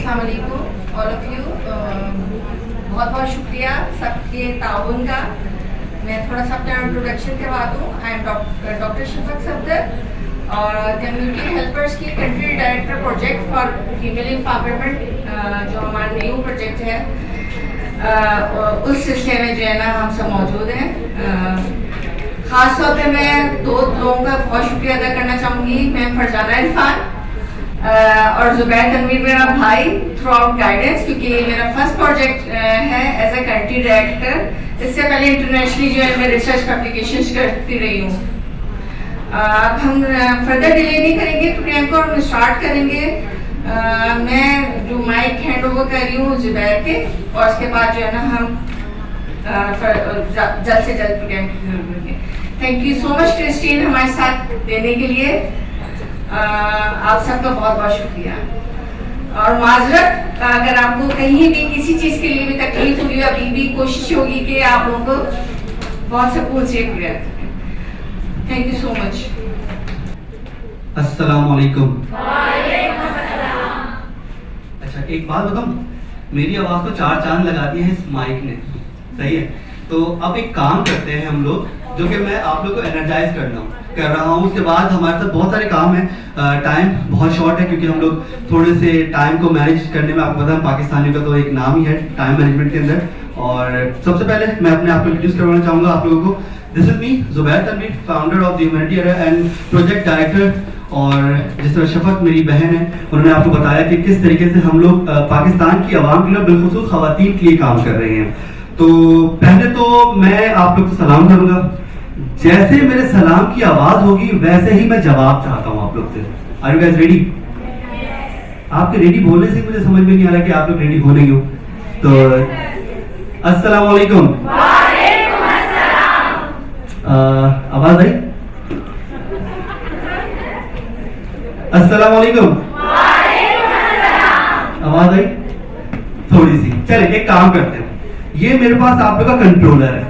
अस्सलाम वालेकुम all of you. बहुत बहुत शुक्रिया सबके ताउन का। मैं थोड़ा सा अपना इंट्रोडक्शन करवा दूँ। I am doctor Shafaq Safdar और कम्युनिटी हेल्पर्स की country director project for female empowerment जो हमारा न्यू प्रोजेक्ट है, उस सिलसिले में जो है ना हम सब मौजूद हैं। ख़ास तौर पे मैं दो लोगों का बहुत शुक्रिया अदा करना चाहूँगी। मैं फरजाना इरफान और जुबैर तनवीर मेरा भाई थ्रू आउट गाइडेंस, क्योंकि मेरा फर्स्ट प्रोजेक्ट है एज ए कंट्री डायरेक्टर। इससे पहले इंटरनेशनली जो है मैं रिसर्च पब्लिकेशंस करती रही हूँ। अब हम फर्दर डिले नहीं करेंगे प्रोग्राम को, हम स्टार्ट करेंगे। मैं जो माइक हैंड ओवर कर रही हूँ जुबैर के, और उसके बाद जो है ना हम जल्द से जल्द प्रोग्राम करेंगे। Thank you so much Christine हमारे साथ देने के लिए। आप सबका बहुत बहुत शुक्रिया और माजरत अगर आपको कहीं भी किसी चीज़ के लिए भी तकलीफ हुई, अभी भी कोशिश होगी कि आप लोगों को बहुत सुकून से पूरा करें। Thank you so much. अस्सलाम वालेकुम। अच्छा, एक बात बताऊं, मेरी आवाज़ तो चार चांद लगा दिए हैं इस माइक ने, सही है। तो अब एक काम करते हैं हम लोग, जो कि मैं आप लोग को एनर्जाइज कर रहा हूँ। उसके बाद हमारे साथ बहुत सारे काम हैं, टाइम बहुत शॉर्ट है क्योंकि हम लोग थोड़े से टाइम को मैनेज करने में, आपको पता है पाकिस्तानियों का तो एक नाम ही है टाइम मैनेजमेंट के अंदर। और सबसे पहले मैं अपने आप को इंट्रोड्यूस करवाना चाहूँगा आप लोगों को। This is me Zubair Tanveer, founder of the humanity and project director. और जिस तरह शफक मेरी बहन है, उन्होंने आपको बताया कि किस तरीके से हम लोग पाकिस्तान की आवाम के लिए, बिलखुसूस ख़वातीन के लिए काम कर रहे हैं। तो पहले तो मैं आप लोग को सलाम करूँगा। जैसे मेरे सलाम की आवाज होगी वैसे ही मैं जवाब चाहता हूँ आप लोग से। Are you guys ready? आपके रेडी बोलने से मुझे समझ में नहीं आ रहा कि आप लोग रेडी हो नहीं हो। तो अस्सलाम वालेकुम। वालेकुम अस्सलाम। आवाज आई? अस्सलाम वालेकुम। वालेकुम अस्सलाम। आवाज आई? थोड़ी सी। चले एक काम करते हैं, ये मेरे पास आप लोग का कंट्रोलर है।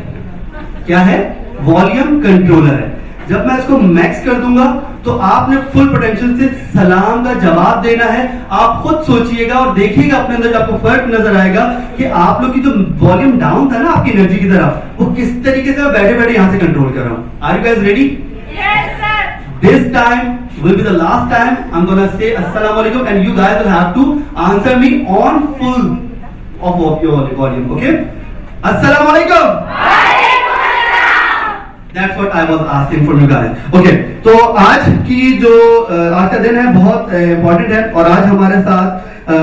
क्या है? वॉल्यूम कंट्रोलर है। जब मैं इसको मैक्स कर दूंगा तो आपने फुल पोटेंशियल से सलाम का जवाब देना है। आप खुद सोचिएगा और देखिएगा अपने अंदर, आपको फर्क नजर आएगा कि आप लोग की जो वॉल्यूम डाउन था ना आपकी एनर्जी की तरफ, वो किस तरीके से बैठे बैठे यहां से कंट्रोल कर रहा हूं। Are you guys ready? Yes sir. This time will be the last time I'm gonna say assalamu alaikum and you guys will have to answer me on full of your volume, okay? Assalamu alaikum. That's what I was asking from you guys. Okay, तो आज की जो आज का दिन है बहुत important है और आज हमारे साथ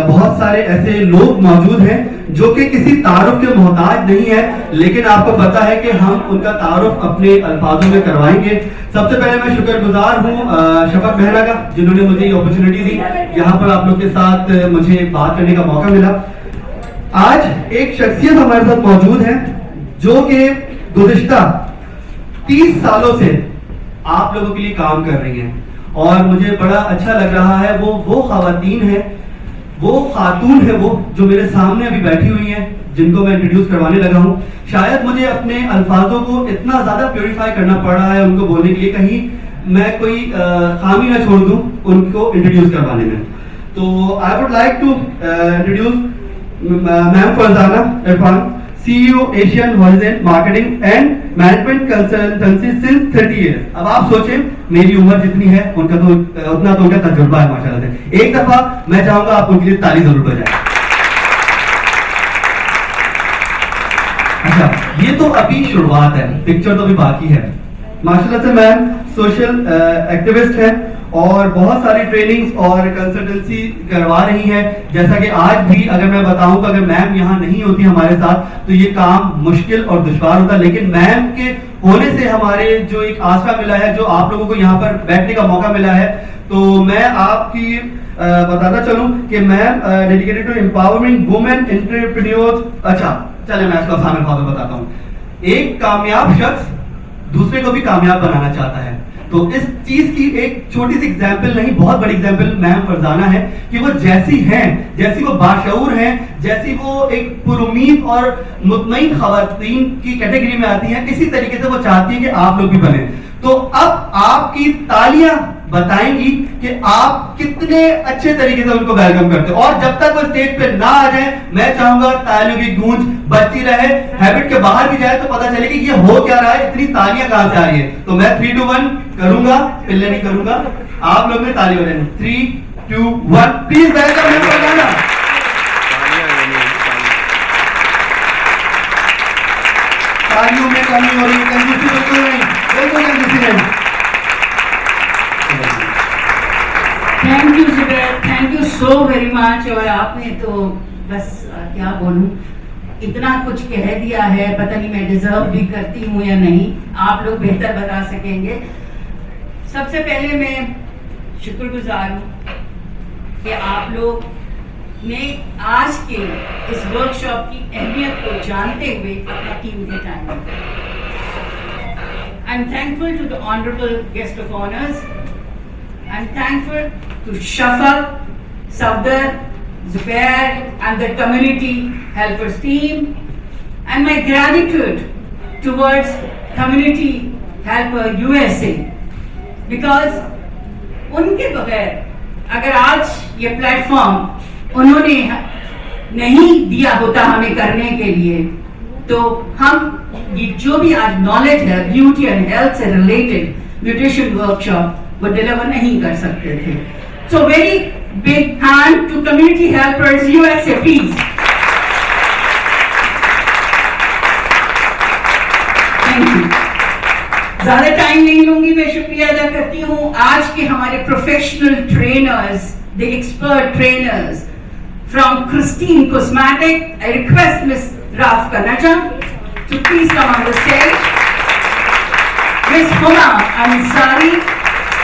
बहुत सारे ऐसे लोग मौजूद हैं जो कि किसी तारुफ के मोहताज नहीं है, लेकिन आपको पता है कि हम उनका तारुफ अपने अल्फाजों में करवाएंगे। सबसे पहले मैं शुक्रगुजार हूँ शफक बहना का, जिन्होंने मुझे ये अपॉर्चुनिटी दी, यहाँ पर आप लोग के साथ मुझे बात करने का मौका मिला। आज एक शख्सियत हमारे साथ मौजूद है जो कि गुज़िश्ता 30 सालों से आप लोगों के लिए काम कर रही हैं और मुझे बड़ा अच्छा लग रहा है। वो ख़वातीन है, वो खातून है, वो जो मेरे सामने अभी बैठी हुई हैं, जिनको मैं इंट्रोड्यूस करवाने लगा हूँ। शायद मुझे अपने अल्फाजों को इतना ज़्यादा प्योरीफाई करना पड़ रहा है उनको बोलने के लिए, कहीं मैं कोई खामी ना छोड़ दूँ उनको इंट्रोड्यूस करवाने में। तो I would like to introduce ma'am Farzana Irfan, CEO Asian horizontal marketing and management consultancy since 30 years. अब आप सोचें मेरी उम्र जितनी है उनका तो उतना तो उनका तजुर्बा है माशाल्लाह से। एक दफा मैं चाहूंगा आप उनके लिए ताली जरूर बजाएं। अच्छा, ये तो अभी शुरुआत है, पिक्चर तो अभी बाकी है। माशाल्लाह से मैम सोशल एक्टिविस्ट है और बहुत सारी ट्रेनिंग्स और कंसल्टेंसी करवा रही है। जैसा कि आज भी अगर मैं बताऊं कि अगर मैम यहाँ नहीं होती हमारे साथ तो ये काम मुश्किल और दुश्वार होता, लेकिन मैम के होने से हमारे जो एक आसरा मिला है, जो आप लोगों को यहाँ पर बैठने का मौका मिला है। तो मैं आपकी बताता चलूं कि ma'am dedicated to empowering women entrepreneurs. अच्छा चले मैं इसको आसान अल्फाज़ों में बताता हूँ। एक कामयाब शख्स दूसरे को भी कामयाब बनाना चाहता है। तो इस चीज की एक छोटी सी एग्जाम्पल नहीं, बहुत बड़ी एग्जाम्पल मैम फरजाना है कि वो जैसी हैं, जैसी वो बाशऊर हैं, जैसी वो एक पुरुमीद और मुतमईन खवातीन की कैटेगरी में आती हैं, इसी तरीके से वो चाहती है कि आप लोग भी बने। तो अब आपकी तालियां बताएंगी कि आप कितने अच्छे तरीके से उनको वेलकम करते हो। और जब तक वो स्टेज पे ना आ जाए, मैं चाहूंगा तालियों की गूंज बजती रहे। हैबिट के बाहर भी जाए तो पता चले कि ये हो क्या रहा है, इतनी तालियां कहां से आ रही है। तो मैं 3, 2, 1 करूंगा, पिल्ले नहीं करूंगा, आप लोग में ताली बजानी। 3, 2, 1 प्लीज वेलकम हिम फरजाना। तालियों में कमी हो रही है, कंजूसी बिल्कुल नहीं, बिल्कुल कंजूसी नहीं। Thank you Zubair, thank you so very much. और आपने तो बस क्या बोलूं, इतना कुछ कह दिया है, पता नहीं मैं डिजर्व भी करती हूँ या नहीं, आप लोग बेहतर बता सकेंगे। सबसे पहले मैं शुक्रगुजार हूँ कि आप लोग ने आज के इस वर्कशॉप की अहमियत को जानते हुए अपना कीमती टाइम दिया। I am thankful to the honourable guest of honours. I'm thankful to Shafaq, Safdar, Zubair and the community helpers team, and my gratitude towards Community Helper USA, because उनके बगैर अगर आज ये प्लेटफॉर्म उन्होंने नहीं दिया होता हमें करने के लिए, तो हम ये जो भी आज नॉलेज है ब्यूटी एंड हेल्थ से रिलेटेड न्यूट्रिशन वर्कशॉप वो डिलीवर नहीं कर सकते थे। So very big hand to community helpers USA please. Thank you. ज्यादा टाइम नहीं लूंगी, मैं शुक्रिया अदा करती हूँ आज के हमारे professional trainers, the expert trainers from Christine cosmetic. I request miss Rafka Najam to please come on the stage. Miss Huma Ansari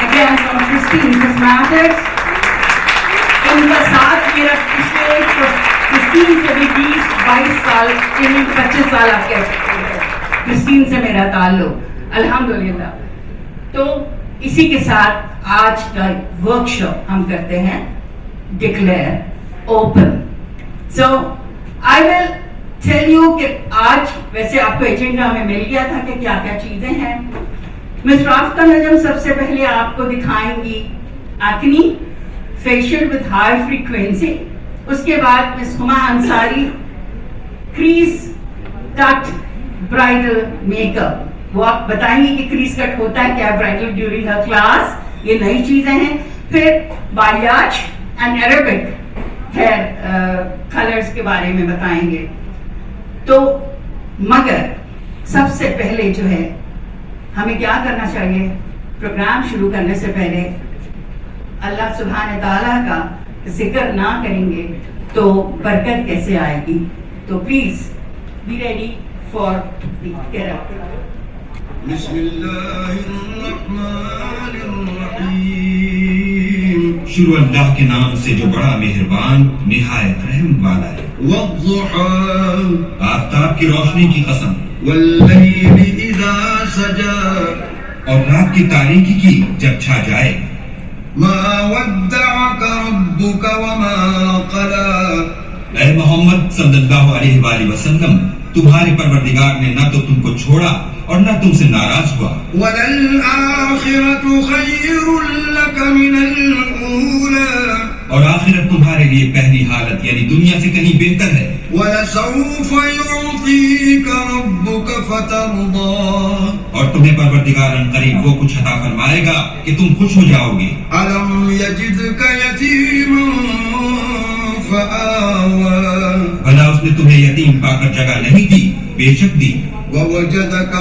again from Christine Cosmetics। इनका साथ मेरा पिछले क्रिस्टीन से भी 20-22 साल, 25 साल आप कह सकते हैं, क्रिस्टीन से मेरा ताल्लुक अल्हम्दुलिल्लाह। तो इसी के साथ आज का वर्कशॉप हम करते हैं declare open. So I will tell you कि आज वैसे आपको एजेंडा हमें मिल गया था कि क्या क्या चीजें हैं। मिस राफका नजम सबसे पहले आपको दिखाएंगी acne facial with high frequency. उसके बाद miss Huma Ansari crease cut bridal makeup, वो आप बताएंगे कि क्रीज कट होता है क्या ब्राइडल ड्यूरिंग हर क्लास, ये नई चीजें हैं। फिर बालियाज एंड अरेबिक हेयर कलर्स के बारे में बताएंगे। तो मगर सबसे पहले जो है हमें क्या करना चाहिए, प्रोग्राम शुरू करने से पहले अल्लाह सुब्हान ताला का जिक्र ना करेंगे तो बरकत कैसे आएगी। तो please be ready for the शुरू अल्लाह के नाम से जो बड़ा मेहरबान निहायत रहम वाला है। वद्दुहा, आफ़ताब की रोशनी की कसम। वल्लैलि इज़ा सजा, और रात की तारीकी की जब छा जाए। मा वद्दअका रब्बुका वमा क़ला, ऐ मोहम्मद सल्लल्लाहु अलैहि वसल्लम, तुम्हारे परवरदिगार ने ना तो तुमको छोड़ा और ना तुमसे नाराज हुआ। वलल आखिरतु खैरुल लक मिनल ऊला, और आखिरत तुम्हारे लिए पहली हालत यानी दुनिया से कहीं बेहतर है। वलसौफ युतीका रब्बुका फतरदा, और तुम्हें परवरदिगार करीब वो कुछ अता फरमाएगा कि तुम खुश हो जाओगे। अलम यजिदका यतीमन फआवा, भला उसने तुम्हें यतीम पाकर जगह नहीं दी, बेशक दी। ववजदका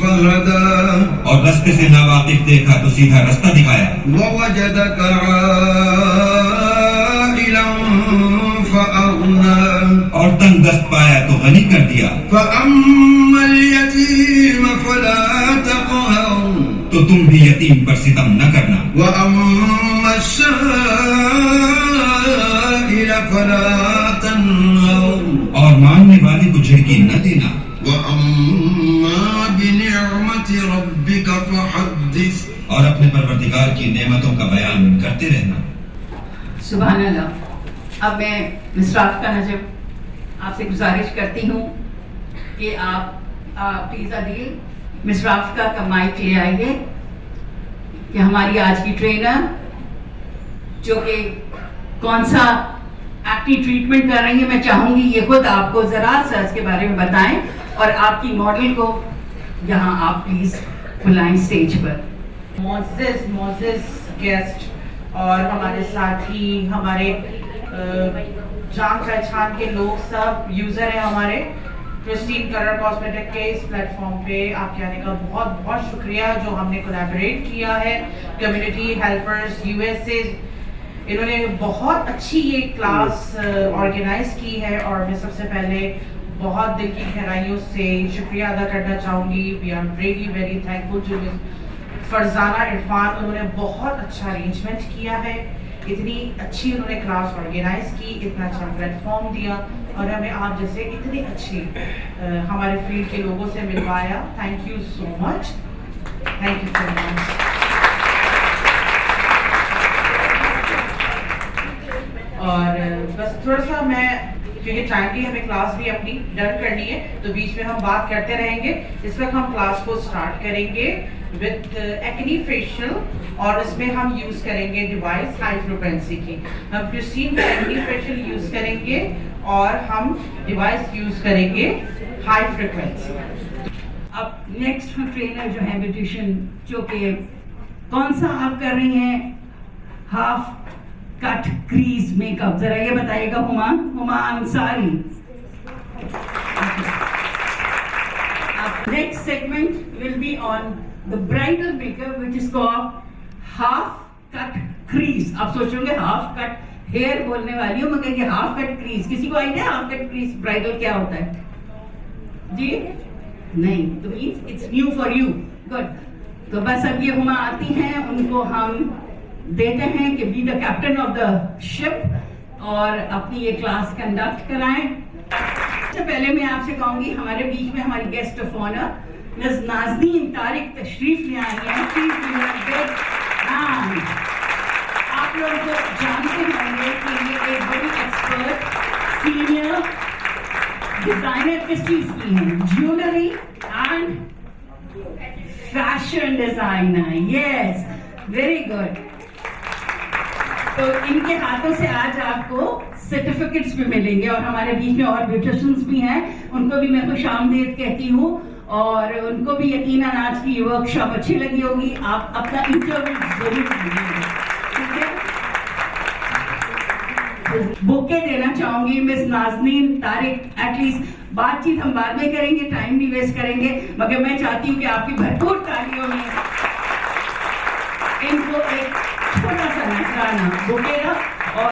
फहदा, और रास्ते से नावाकिफ देखा तो सीधा रास्ता दिखाया। ववजदका आइलन फअगना, और तंग दस्त पाया तो गनी कर दिया। फअम्मल यतीम फला तक़हर, तो तुम भी यतीम पर सितम न करना। वअम्मा साइल फला तनहर, और मांगने वाले को झिड़की न देना। वअम्मा बिनिअमति रब्बिका फहद्दिस, और अपने परवरदिगार की नेमतों का बयान करते रहना। सुभान अल्लाह। अब मैं मिस राफका नजम आपसे गुजारिश करती हूँ कि आप प्लीज अदील मिस राफका का माइक ले आइए कि हमारी आज की ट्रेनर जो कि कौन सा एक्टिव ट्रीटमेंट कर रही है, मैं चाहूंगी ये खुद आपको जरा सा इसके बारे में बताएं और आपकी मॉडल को यहाँ आप प्लीज बुलाएं स्टेज पर। मोजेस गेस्ट और हमारे साथी, हमारे जान पहचान के लोग, सब यूजर हैं हमारे क्रिस्टीन कलर कॉस्मेटिक के इस प्लेटफॉर्म पे आपके आने का बहुत बहुत शुक्रिया। जो हमने कोलैबोरेट किया है, कम्युनिटी हेल्पर्स यूएसए, इन्होंने बहुत अच्छी ये क्लास ऑर्गेनाइज की है और मैं सबसे पहले बहुत दिल की गहराइयों से शुक्रिया अदा करना चाहूँगी। We are really very thankful to miss Farzana Irfan, उन्होंने बहुत अच्छा अरेंजमेंट किया है, इतनी अच्छी उन्होंने क्लास ऑर्गेनाइज की, इतना अच्छा प्लेटफॉर्म दिया और हमें आप जैसे इतने अच्छे हमारे फील्ड के लोगों से मिलवाया। Thank you so much, thank you so much. और बस थोड़ा सा मैं, क्योंकि टाइम की हमें क्लास भी अपनी डन करनी है तो बीच में हम बात करते रहेंगे। इस वक्त हम क्लास को स्टार्ट करेंगे विद एक्नी फेशियल और इसमें हम यूज करेंगे डिवाइस हाई फ्रिक्वेंसी की। हम क्रिस्टीन का एक्नी फेशियल यूज करेंगे और हम डिवाइस यूज करेंगे हाई फ्रिक्वेंसी। अब नेक्स्ट ट्रेनर जो है ब्यूटिशियन, जो कि कौन सा आप कर रही हैं हाफ कट क्रीज मेकअप, जरा ये बताइएगा Huma Ansari. Next segment will be on the bridal makeup which is called half cut crease. आप सोचोगे हाफ कट हेयर बोलने वाली हूँ, मगर ये हाफ कट क्रीज, किसी को idea half cut crease bridal क्या होता है जी? नहीं, तो it's new for you. Good. तो बस अब ये हुमा आती हैं, उनको हम देते हैं कि be the captain of the ship और अपनी ये क्लास कंडक्ट कराएं। सबसे पहले मैं आपसे कहूंगी, हमारे बीच में हमारी guest of honour miss Nazneen Tariq तशरीफ ले आई हैं। आप लोग तो जानते होंगे कि ये एक बड़ी एक्सपर्ट सीनियर डिजाइनर किस चीज की हैं, jewellery and fashion designer. Yes, very good. तो इनके हाथों से आज आपको सर्टिफिकेट्स भी मिलेंगे और हमारे बीच में और ब्यूटिशियंस भी हैं, उनको भी मैं खुश आमदीद कहती हूँ और उनको भी यकीनन आज की वर्कशॉप अच्छी लगी होगी। आप अपना इंटरव्यू जरूर दीजिएगा, ठीक है? बुके देना चाहूंगी मिस नाज़नीन तारिक। एटलीस्ट बातचीत हम बाद में करेंगे, टाइम नहीं वेस्ट करेंगे, मगर मैं चाहती हूँ कि आपकी भरपूर तालियों में इनको एक छोटा सा नजराना बुकेगा। और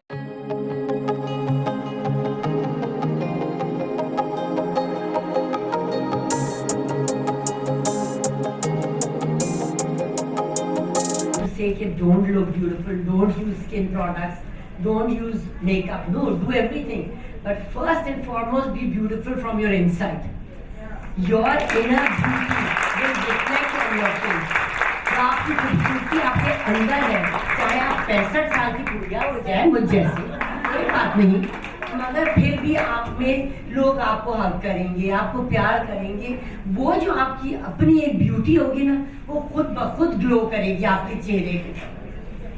say कि don't look beautiful, don't use skin products, don't use makeup, no, do everything, but first and foremost be beautiful from your inside. Your inner beauty will reflect on your face. तो आपकी खूबसूरती आपके अंदर है, चाहे आप 65 साल की बुढ़िया हो जाए मुझ जैसे, कोई बात नहीं, मगर फिर भी आप में लोग आपको हक करेंगे, आपको प्यार करेंगे। वो जो आपकी अपनी एक ब्यूटी होगी ना, वो खुद ब खुद ग्लो करेगी आपके चेहरे पे,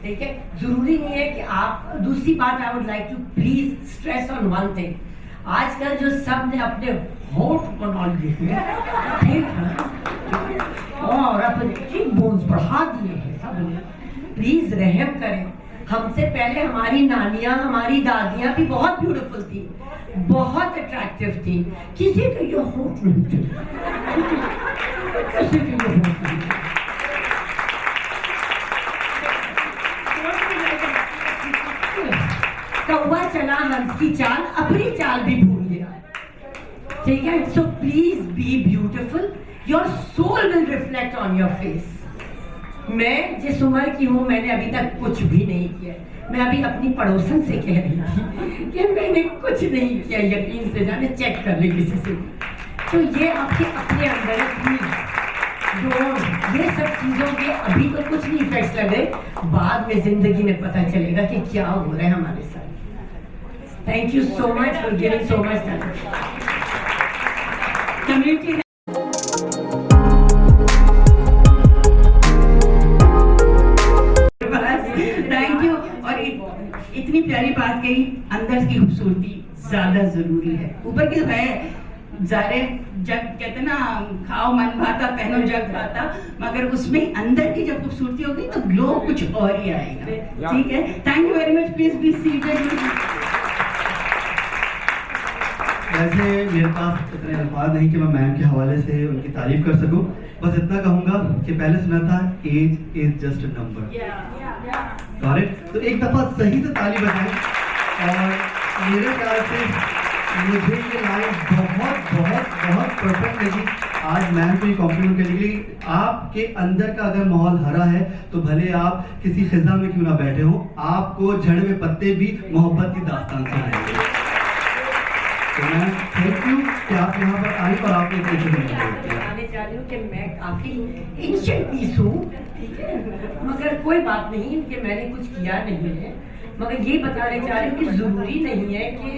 ठीक है? जरूरी नहीं है कि आप, दूसरी बात I would like to please stress on one thing, आजकल जो सब ने अपने होठ बना लिए हैं, ठीक है, और अपने चीक बोन्स बढ़ा दिए हैं सब ने, प्लीज रहम करें। हमसे पहले हमारी नानियां, हमारी दादियां भी बहुत ब्यूटीफुल थी, बहुत अट्रैक्टिव थी, किसी के ये होठ नहीं थे, किसी के ये होठ नहीं थे। कौवा चला हंस की चाल, अपनी चाल भी भूल गया, ठीक है? So please be beautiful, your soul will reflect on your face. मैं जिस उम्र की हूँ, मैंने अभी तक कुछ भी नहीं किया। मैं अभी अपनी पड़ोसन से कह रही थी कि मैंने कुछ नहीं किया, यकीन से जाने चेक कर ले किसी से। तो ये आपके अपने अंदर ये सब चीज़ों के अभी तो कुछ नहीं इफेक्ट्स लगे, बाद में जिंदगी में पता चलेगा कि क्या हो रहा है हमारे साथ। Thank you so much for giving so much time. Community और इतनी प्यारी बात कही, अंदर की खूबसूरती ज्यादा जरूरी है। ऊपर की तो है, जारे जग कहते ना, खाओ मन भाता पहनो जग भाता, मगर उसमें अंदर की जब खूबसूरती होगी तो ग्लो कुछ और ही आएगा। ठीक है, thank you very much, please be seated. वैसे मेरे पास इतने अल्फाज नहीं कि मैं मैम के हवाले से उनकी तारीफ कर सकूं, बस इतना कहूंगा कि पहले सुना था age is just a number. Correct, तो एक दफा सही से ताली बजाएं। और मेरे ख्याल से मुझे ये लाइन बहुत बहुत बहुत परफेक्ट लगी। आज मैम को ये कॉम्प्लीमेंट करने के लिए, आपके अंदर का अगर माहौल हरा है तो भले आप किसी खिजा में क्यों ना बैठे हो, आपको जड़ में पत्ते भी मोहब्बत की दास्तान सुनाएंगे। तो मैं थैंक यू कि आप यहाँ पर आई और आपने इतने बताने चाह रही हूँ कि मैं काफी एंशिएंट पीस हूँ, ठीक है, मगर कोई बात नहीं कि मैंने कुछ किया नहीं है, मगर ये बताने चाह रही हूँ कि जरूरी नहीं है कि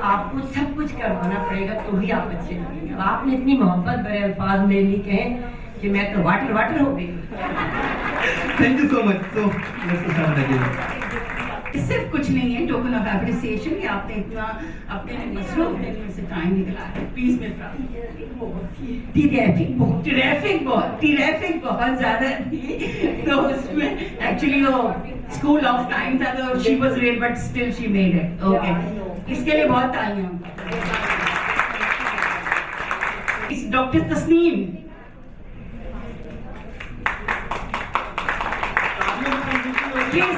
आपको सब कुछ करवाना पड़ेगा तो ही आप अच्छे लगेंगे। आपने इतनी मोहब्बत भरे अल्फाज मेरे लिए कहे कि मैं तो वाटर वाटर हो गई। Thank you so much. So let's start again. सिर्फ कुछ नहीं है, टोकन ऑफ एप्रिसिएशन कि आपने इतना अपने लिए मसरूफ दिन से टाइम निकला है। प्लीज मेरे ट्रैफिक बहुत ज्यादा थी, तो उसमें एक्चुअली वो स्कूल ऑफ टाइम था, तो she was late but still she made it. Okay, इसके लिए बहुत तालियां। Doctor Tasneem, please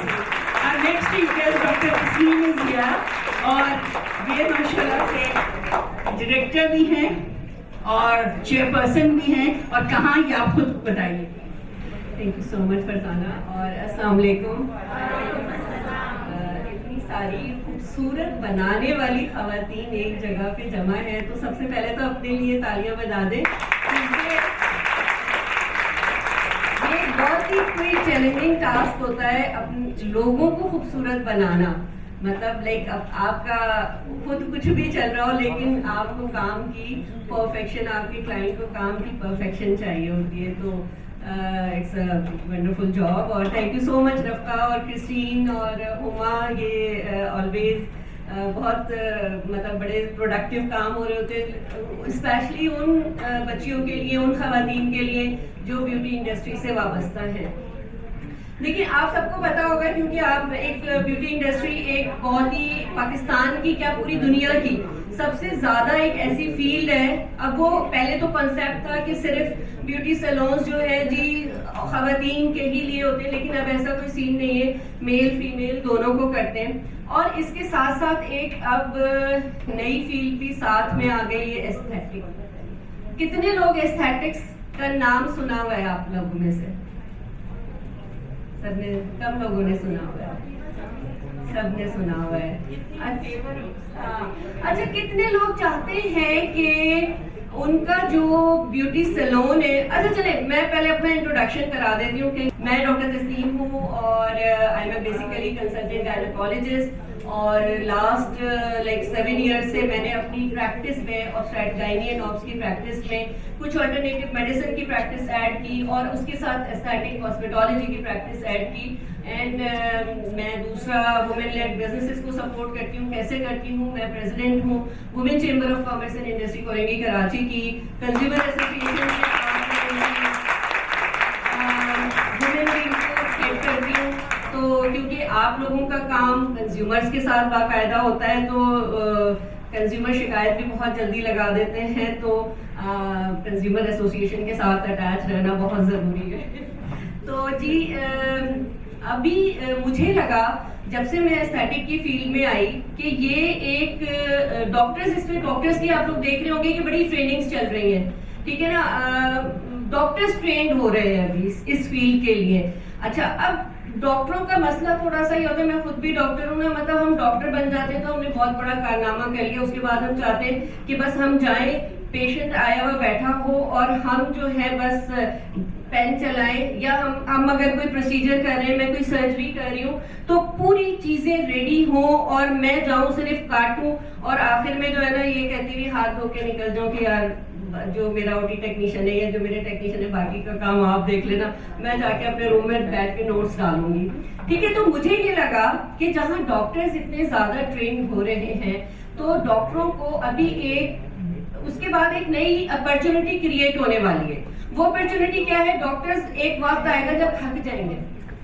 next speaker doctor Tasneem is here, और ये माशाल्लाह से डायरेक्टर भी हैं और चेयरपर्सन भी हैं, और कहाँ ये आप खुद बताइए। Thank you so much Farzana, और अस्सलाम वालेकुम। इतनी सारी खूबसूरत बनाने वाली खवातीन एक जगह पे जमा है, तो सबसे पहले तो अपने लिए तालियां बजा दें। ये बहुत ही कोई चैलेंजिंग टास्क होता है अपने लोगों को खूबसूरत बनाना, मतलब लाइक आपका खुद कुछ भी चल रहा हो लेकिन आपको काम की परफेक्शन, आपके क्लाइंट को काम की परफेक्शन चाहिए होती है, तो इट्स अ वंडरफुल जॉब। और थैंक यू सो मच रफ़का और क्रिस्टीन और उमा, ये ऑलवेज बहुत मतलब बड़े प्रोडक्टिव काम हो रहे होते हैं, स्पेशली उन बच्चियों के लिए, उन खवातीन के लिए जो ब्यूटी इंडस्ट्री से वाबस्ता है। देखिए, आप सबको पता होगा क्योंकि आप एक ब्यूटी इंडस्ट्री एक बहुत ही पाकिस्तान की क्या पूरी दुनिया की सबसे ज्यादा एक ऐसी फील्ड है। अब वो पहले तो कॉन्सेप्ट था कि सिर्फ ब्यूटी सैलून्स जो है जी खवातीन के ही लिए होते हैं, लेकिन अब ऐसा कोई सीन नहीं है, मेल फीमेल दोनों को करते हैं। और इसके साथ साथ एक अब नई फील्ड भी साथ में आ गई है, एस्थेटिक। कितने लोग एस्थेटिक्स का नाम सुना हुआ है आप लोगों में से? सबने, कम लोगों ने सुना हुआ है? सबने सुना हुआ है। अच्छा, कितने लोग चाहते हैं कि उनका जो ब्यूटी सैलून है, अच्छा चले मैं पहले अपना इंट्रोडक्शन करा देती हूँ कि मैं डॉक्टर तस्नीम हूँ और I am basically consultant gynaecologist, और लास्ट लाइक 7 ईयर्स से मैंने अपनी प्रैक्टिस में ऑब्स्टेट्रिक एंड ऑब्स की प्रैक्टिस में कुछ अल्टरनेटिव मेडिसिन की प्रैक्टिस ऐड की और उसके साथ एस्थेटिक कॉस्मेटोलॉजी की प्रैक्टिस ऐड की। एंड मैं दूसरा वुमेन लेड बिजनेसेस को सपोर्ट करती हूँ। कैसे करती हूँ? मैं प्रेसिडेंट हूँ women chamber of commerce and industry Korangi Karachi की, कंज्यूमर एसोसिएशन वुमेन विंग को हेड करती हूँ। तो क्योंकि आप लोगों का काम कंज्यूमर्स के साथ बाकायदा होता है, तो कंज्यूमर शिकायत भी बहुत जल्दी लगा देते हैं, तो कंज्यूमर एसोसिएशन के साथ अटैच रहना बहुत ज़रूरी है। तो जी अभी मुझे लगा जब से मैं एस्थेटिक की फील्ड में आई कि ये एक डॉक्टर्स, इसमें डॉक्टर्स की आप लोग देख रहे होंगे कि बड़ी ट्रेनिंग्स चल रही हैं, ठीक है ना, डॉक्टर्स ट्रेंड हो रहे हैं अभी इस फील्ड के लिए। अच्छा, अब डॉक्टरों का मसला थोड़ा सा ही होता है, मैं खुद भी डॉक्टर हूँ ना, मतलब हम डॉक्टर बन जाते हैं तो हमने बहुत बड़ा कारनामा कर लिया, उसके बाद हम चाहते हैं कि बस हम जाएं, पेशेंट आया हुआ बैठा हो और हम जो है बस पेन चलाएं, या हम अगर कोई प्रोसीजर कर रहे हैं, मैं कोई सर्जरी कर रही हूँ तो पूरी चीजें रेडी हो और मैं जाऊँ सिर्फ काटूं और आखिर में जो है ना ये कहती हुई हाथ धो के निकल जाऊँ कि यार जो मेरा ओटी टेक्नीशियन है या जो मेरे टेक्नीशियन है, बाकी का काम आप देख लेना, मैं जाके अपने रूम में बैठ के नोट्स डालूंगी, ठीक है। तो मुझे ये लगा कि जहाँ डॉक्टर्स इतने ज्यादा ट्रेन हो रहे हैं, तो डॉक्टरों को अभी उसके बाद एक नई अपॉर्चुनिटी क्रिएट होने वाली है। वो अपॉर्चुनिटी क्या है? डॉक्टर्स एक वक्त आएगा जब थक जाएंगे,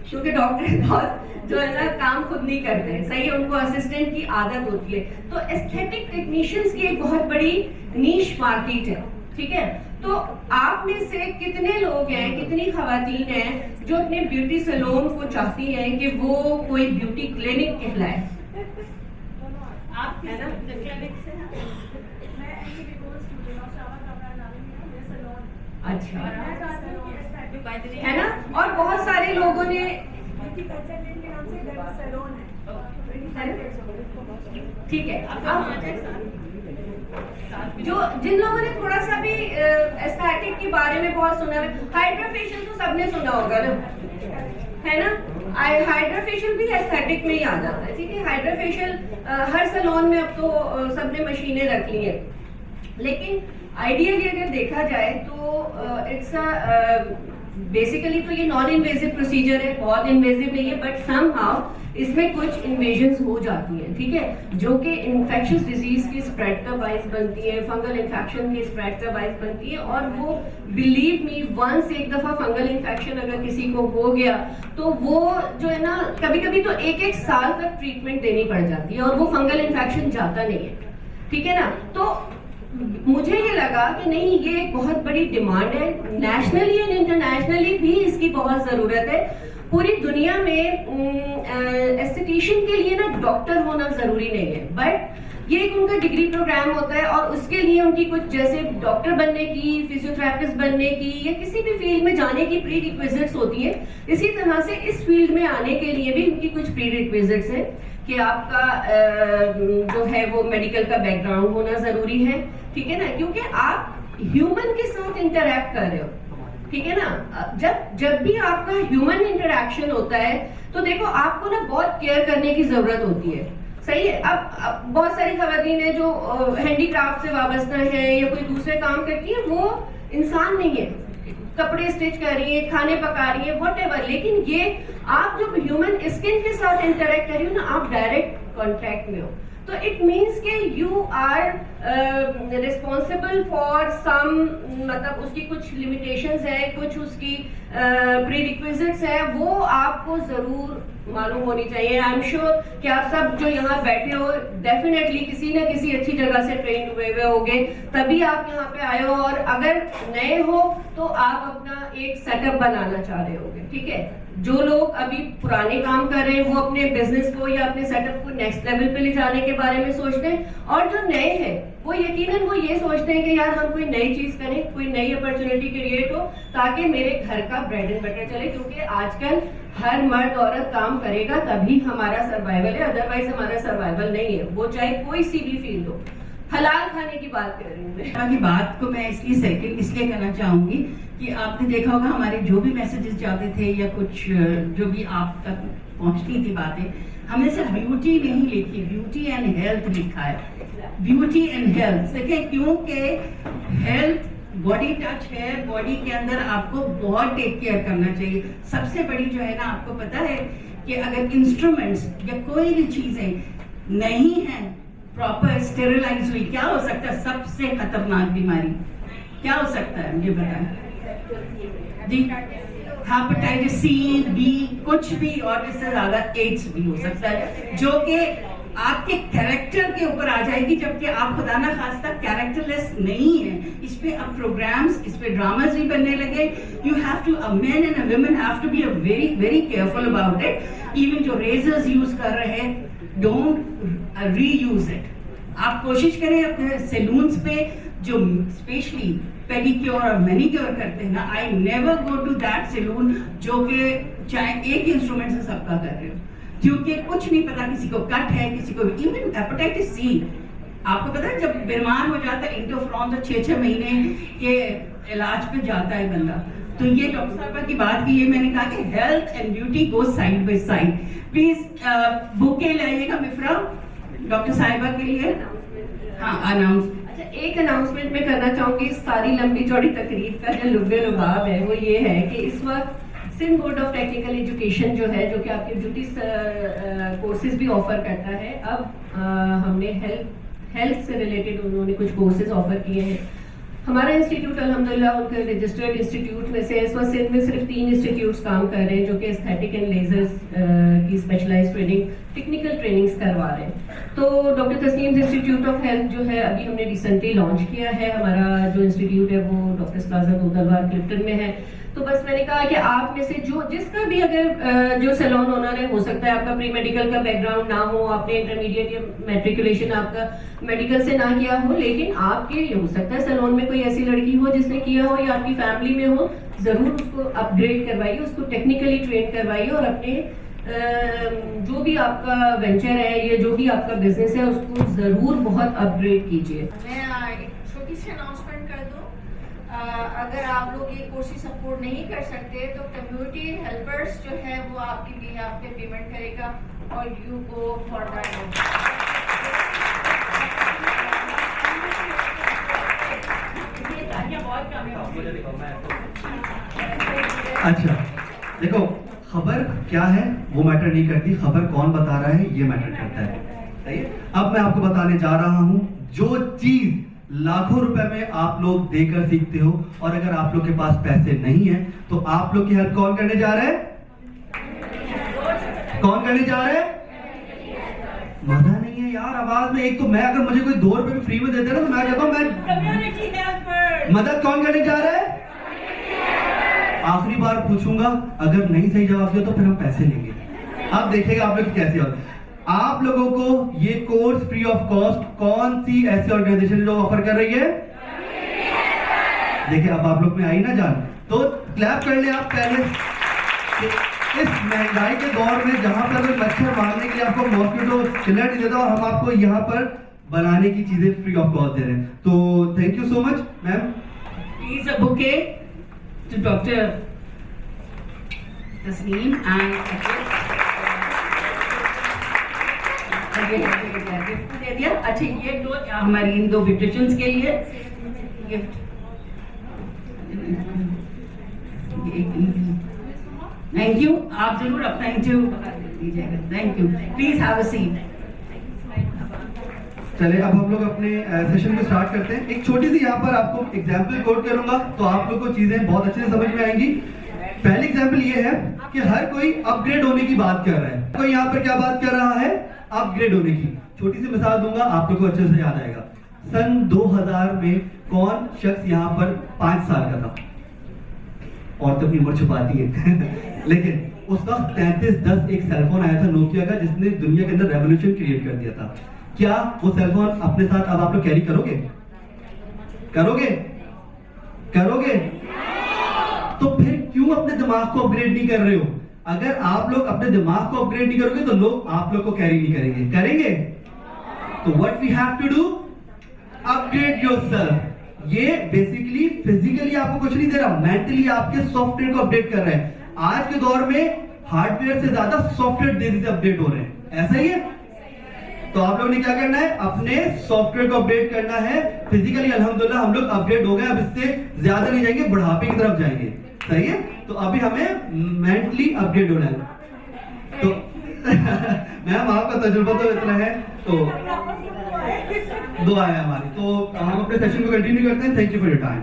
क्योंकि डॉक्टर बहुत जो है ना काम खुद नहीं करते हैं, सही है, उनको असिस्टेंट की आदत होती है। तो एस्थेटिक टेक्नीशियंस की एक बहुत बड़ी नीश मार्केट है, ठीक है। तो आप में से कितने लोग हैं, कितनी खवातीन हैं जो अपने ब्यूटी सैलून को चाहती हैं कि वो कोई ब्यूटी क्लिनिक कहलाए? आप है ना क्लिनिक से? अच्छा, है ना। और बहुत सारे लोगों ने ठीक है, जो जिन लोगों ने थोड़ा सा भी एस्थेटिक के बारे में बहुत सुना है, हाइड्रा फेशियल तो सबने सुना होगा ना, है ना। हाइड्रा फेशियल भी एस्थेटिक में ही आ जाता है, ठीक है। हाइड्रा फेशियल हर सैलून में अब तो सबने मशीनें रख ली हैं, लेकिन आइडियली अगर देखा जाए तो इट्स बेसिकली तो ये नॉन इन्वेजिव प्रोसीजर है, बहुत इन्वेजिव नहीं है, बट समहाउ इसमें कुछ इन्वेजन्स हो जाती हैं, ठीक है, जो कि इन्फेक्शियस डिजीज की स्प्रेड का बाइस बनती है, फंगल इन्फेक्शन की स्प्रेड का बाइस बनती है। और वो बिलीव मी, वंस एक दफा फंगल इन्फेक्शन अगर किसी को हो गया तो वो जो है ना, कभी कभी तो एक साल तक ट्रीटमेंट देनी पड़ जाती है और वो फंगल इन्फेक्शन जाता नहीं है, ठीक है ना। तो मुझे ये लगा कि नहीं, ये एक बहुत बड़ी डिमांड है, नेशनली एंड इंटरनेशनली भी इसकी बहुत ज़रूरत है। पूरी दुनिया में एस्थेटिशियन के लिए ना डॉक्टर होना ज़रूरी नहीं है, बट ये एक उनका डिग्री प्रोग्राम होता है और उसके लिए उनकी कुछ, जैसे डॉक्टर बनने की, फिजियोथेरेपिस्ट बनने की या किसी भी फील्ड में जाने की प्री रिक्विजिट्स होती है। इसी तरह से इस फील्ड में आने के लिए भी उनकी कुछ प्री रिक्विजिट्स है कि आपका जो है वो मेडिकल का बैकग्राउंड होना ज़रूरी है, ठीक है ना, क्योंकि आप ह्यूमन के साथ इंटरैक्ट कर रहे हो, ठीक है ना। जब भी आपका ह्यूमन इंटरैक्शन होता है तो देखो आपको ना बहुत केयर करने की जरूरत होती है, सही है। अब बहुत सारी खवातीन है जो हैंडीक्राफ्ट से वाबस्ता है या कोई दूसरे काम करती है, वो इंसान नहीं है, कपड़े स्टिच कर रही है, खाने पका रही है, व्हाटएवर, लेकिन ये आप जब ह्यूमन स्किन के साथ इंटरैक्ट कर रही हो ना, आप डायरेक्ट कांटेक्ट में हो, तो इट मीन्स के you are responsible for some, मतलब उसकी कुछ लिमिटेशंस है, कुछ उसकी प्री रिक्विजिट्स है, वो आपको जरूर मालूम होनी चाहिए। आई एम श्योर कि आप सब जो यहाँ बैठे हो डेफिनेटली किसी न किसी अच्छी जगह से ट्रेन हुए होगे, तभी आप यहाँ पे आए हो, और अगर नए हो तो आप अपना एक सेटअप बनाना चाह रहे होगे, ठीक है। जो लोग अभी पुराने काम कर रहे हैं वो अपने बिजनेस को या अपने सेटअप को नेक्स्ट लेवल पे ले जाने के बारे में सोचते हैं, और जो नए हैं वो यकीनन वो ये सोचते हैं कि यार हम कोई नई चीज करें, कोई नई अपॉर्चुनिटी क्रिएट हो ताकि मेरे घर का ब्रेड एंड बटर चले, क्योंकि आजकल हर मर्द औरत काम करेगा तभी हमारा सर्वाइवल है, अदरवाइज हमारा सर्वाइवल नहीं है, वो चाहे कोई सी भी फील्ड हो। हलाल खाने की बात कर रही हूँ की बात को मैं इसलिए करना चाहूंगी कि आपने देखा होगा हमारे जो भी मैसेजेस जाते थे या कुछ जो भी आप तक पहुंचती थी बातें, हमने सिर्फ ब्यूटी नहीं लिखी, ब्यूटी एंड हेल्थ लिखा है, ब्यूटी एंड हेल्थ। देखिए क्योंकि हेल्थ बॉडी टच है, बॉडी के अंदर आपको बहुत टेक केयर करना चाहिए। सबसे बड़ी जो है ना, आपको पता है कि अगर इंस्ट्रूमेंट्स या कोई भी चीजें नहीं है प्रॉपर स्टेरिलाइज हुई, क्या हो सकता है? सबसे खतरनाक बीमारी क्या हो सकता है मुझे बताएं जी? हेपेटाइटिस सी, बी, कुछ भी, और इससे ज्यादा एड्स भी हो सकता है, जो कि आपके कैरेक्टर के ऊपर आ जाएगी, जबकि आप खुदा ना खास्ता कैरेक्टरलेस नहीं है। इस पे अब प्रोग्राम्स, इस पे ड्रामास भी बनने लगे। You have to, a man and a woman have to be very very careful about it. Even जो रेजर्स यूज कर रहे हैं, डोंट रीयूज इट। आप कोशिश करें अपने सैलून्स पे जो स्पेशली पेडिक्योर और मैनिक्योर करते हैं ना, I never go to that salon जो कि चाहे एक इंस्ट्रूमेंट से सबका कर रहे हो, क्योंकि कुछ नहीं पता, किसी को कट है, किसी को इवन हेपेटाइटिस सी, आपको पता है जब बीमार हो जाता है इंटरफ्रॉन तो 6-6 महीने के इलाज पे जाता है बंदा। तो ये डॉक्टर साहबा की बात की है, मैंने कहा कि health and beauty go side by side. Please bouquet लाइएगा मिफ्रा, डॉक्टर साहिबा के लिए हाँ अनाउंस। अच्छा, एक अनाउंसमेंट मैं करना चाहूँगी। सारी लंबी चौड़ी तकरीर का जो लुभाव है वो ये है कि इस वक्त Sindh board of technical education जो है, जो कि आपके ड्यूटी कोर्सेज भी ऑफर करता है, अब हमने हेल्थ से रिलेटेड उन्होंने कुछ कोर्सेज ऑफर किए हैं। हमारा इंस्टीट्यूट अल्हम्दुलिल्लाह उनके रजिस्टर्ड इंस्टीट्यूट में से इस वक्त सिंध में सिर्फ 3 इंस्टीट्यूट्स काम कर रहे हैं जो कि एस्थेटिक एंड लेजर्स की स्पेशलाइज्ड ट्रेनिंग, टेक्निकल ट्रेनिंग्स करवा रहे हैं। तो doctor Tasneem institute of health जो है अभी हमने रिसेंटली लॉन्च किया है। हमारा जो इंस्टीट्यूट है वो डॉक्टर प्लाजा दोदलवार क्लिफ्टन में है। तो बस मैंने कहा कि आप में से जो जिसका भी अगर जो सैलून ओनर है, हो सकता है आपका प्री मेडिकल का बैकग्राउंड ना हो, आपने इंटरमीडिएट या मैट्रिकुलेशन आपका मेडिकल से ना किया हो, लेकिन आपके ये हो सकता है सैलून में कोई ऐसी लड़की हो जिसने किया हो या आपकी फैमिली में हो, जरूर उसको अपग्रेड करवाइए, उसको टेक्निकली ट्रेन करवाइए और अपने जो भी आपका वेंचर है या जो भी आपका बिजनेस है उसको जरूर बहुत अपग्रेड कीजिए। मैं एक छोटी सी अनाउंसमेंट कर दूं। अगर आप लोग ये कोर्सेज अफोर्ड नहीं कर सकते तो कम्युनिटी हेल्पर्स जो है वो आपके बिहाफ पे पेमेंट करेगा और यू गो फॉर दैट। अच्छा देखो, खबर क्या है वो मैटर नहीं करती, खबर कौन बता रहा है ये मैटर करता है। सही है। अब मैं आपको बताने जा रहा हूं जो चीज लाखों रुपए में आप लोग देकर सीखते हो, और अगर आप लोग के पास पैसे नहीं है तो आप लोग की हेल्प कौन करने जा रहा है? कौन करने जा रहा है? मजा नहीं है यार आवाज में। एक तो मैं, अगर मुझे कोई 2 रुपए फ्री में देते ना तो मैं कहता हूं मैं मदद कौन करने जा रहा है? आखिरी बार पूछूंगा, अगर नहीं सही जवाब दिया तो फिर हम पैसे लेंगे। अब देखिएगा आप लोग कैसे होगा। आप लोगों को ये कोर्स फ्री ऑफ कॉस्ट कौन सी ऐसी ऑर्गेनाइजेशन जो ऑफर कर रही है? देखिए अब आप लोग में आई ना जान, तो क्लैप कर ले आप पहले। इस महंगाई के दौर में जहां पर मच्छर मारने के लिए आपको मॉस्किटो किलर नहीं देता और हम आपको यहाँ पर बनाने की चीजें फ्री ऑफ कॉस्ट दे रहे हैं, तो thank you so much ma'am. Please a bouquet to doctor Tasneem and gift दे दिया। अच्छा ये दो हमारी इन 2 ब्यूटिशियंस के लिए गिफ्ट। Thank you. आप जरूर अपना इंटरव्यू दीजिएगा। Thank you. Please have a seat. चले अब हम लोग अपने सेशन को स्टार्ट करते हैं। एक छोटी सी यहाँ पर आपको एग्जाम्पल कोट करूंगा तो आप लोग को चीजें बहुत अच्छे से समझ में आएंगी। पहली एग्जाम्पल ये है कि हर कोई अपग्रेड होने की बात कर रहा है। कोई यहाँ पर क्या बात कर रहा है? अपग्रेड होने की। छोटी सी मिसाल दूंगा, आप लोग को अच्छे से याद आएगा। सन 2000 में कौन शख्स यहाँ पर 5 साल का था? और तो अपनी उम्र छुपाती है लेकिन उस वक्त 3310 एक सेलफोन आया था नोकिया का, जिसने दुनिया के अंदर रेवोल्यूशन क्रिएट कर दिया था। क्या वो सेलफोन अपने साथ अब आप लोग कैरी करोगे? करोगे? करोगे? तो फिर क्यों अपने दिमाग को अपग्रेड नहीं कर रहे हो? अगर आप लोग अपने दिमाग को अपग्रेड नहीं करोगे तो लोग आप लोग को कैरी नहीं करेंगे। करेंगे? तो what we have to do? Upgrade yourself. ये बेसिकली फिजिकली आपको कुछ नहीं दे रहा, मेंटली आपके सॉफ्टवेयर को अपडेट कर रहे हैं। आज के दौर में हार्डवेयर से ज्यादा सॉफ्टवेयर तेजी से अपडेट हो रहे हैं, ऐसा ही है। तो आप लोगों ने क्या करना है? अपने सॉफ्टवेयर को अपडेट करना है। फिजिकली अल्हम्दुलिल्लाह हम लोग अपडेट हो गए, अब इससे ज्यादा नहीं जाएंगे, बुढ़ापे की तरफ जाएंगे। सही है। तो अभी हमें मेंटली अपडेट होना है। तो मैम आपका तजुर्बा तो इतना है, तो दुआ है हमारी। तो हम अपने सेशन को कंटिन्यू करते हैं। Thank you for your time.